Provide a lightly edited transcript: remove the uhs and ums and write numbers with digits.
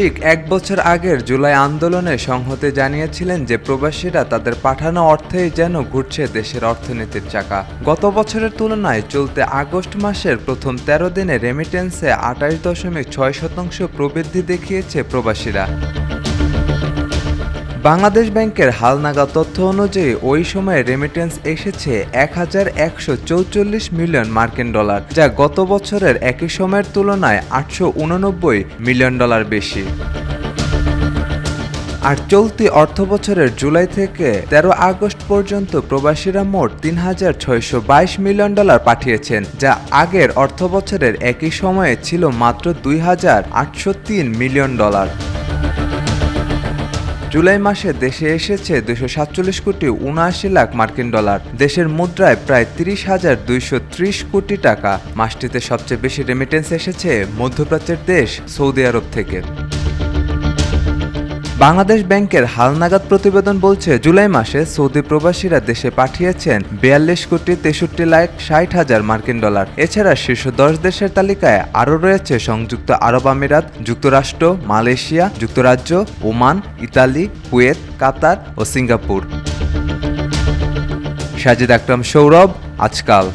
ঠিক এক বছর আগের জুলাই আন্দোলনে সংহতি জানিয়েছিলেন যে প্রবাসীরা তাদের পাঠানো অর্থেই যেন ঘুরছে দেশের অর্থনীতির চাকা। গত বছরের তুলনায় চলতি আগস্ট মাসের প্রথম ১৩ দিনে রেমিটেন্সে ২৮.৬% প্রবৃদ্ধি দেখিয়েছে প্রবাসীরা। বাংলাদেশ ব্যাংকের হালনাগাদ তথ্য অনুযায়ী ওই সময়ে রেমিটেন্স এসেছে ১,১৪৪ মিলিয়ন মার্কিন ডলার, যা গত বছরের একই সময়ের তুলনায় ৮৮৯ মিলিয়ন ডলার বেশি। আর চলতি অর্থবছরের জুলাই থেকে ১৩ আগস্ট পর্যন্ত প্রবাসীরা মোট ৩,৬২২ মিলিয়ন ডলার পাঠিয়েছেন, যা আগের অর্থবছরের একই সময়ে ছিল মাত্র ২,৮০৩ মিলিয়ন ডলার। জুলাই মাসে দেশে এসেছে ২৪৭ কোটি ৭৯ লাখ মার্কিন ডলার, দেশের মুদ্রায় প্রায় ৩০,২৩০ কোটি টাকা। মাসটিতে সবচেয়ে বেশি রেমিটেন্স এসেছে মধ্যপ্রাচ্যের দেশ সৌদি আরব থেকে। বাংলাদেশ ব্যাংকের হালনাগাদ প্রতিবেদন বলছে, জুলাই মাসে সৌদি প্রবাসীরা দেশে পাঠিয়েছেন ৪২,৬৩,৬০,০০০ মার্কিন ডলার। এছাড়া শীর্ষ ১০ দেশের তালিকায় আরও রয়েছে সংযুক্ত আরব আমিরাত, যুক্তরাষ্ট্র, মালয়েশিয়া, যুক্তরাজ্য, ওমান, ইতালি, কুয়েত, কাতার ও সিঙ্গাপুর। সাজিদ আকরাম, সৌরভ, আজকাল।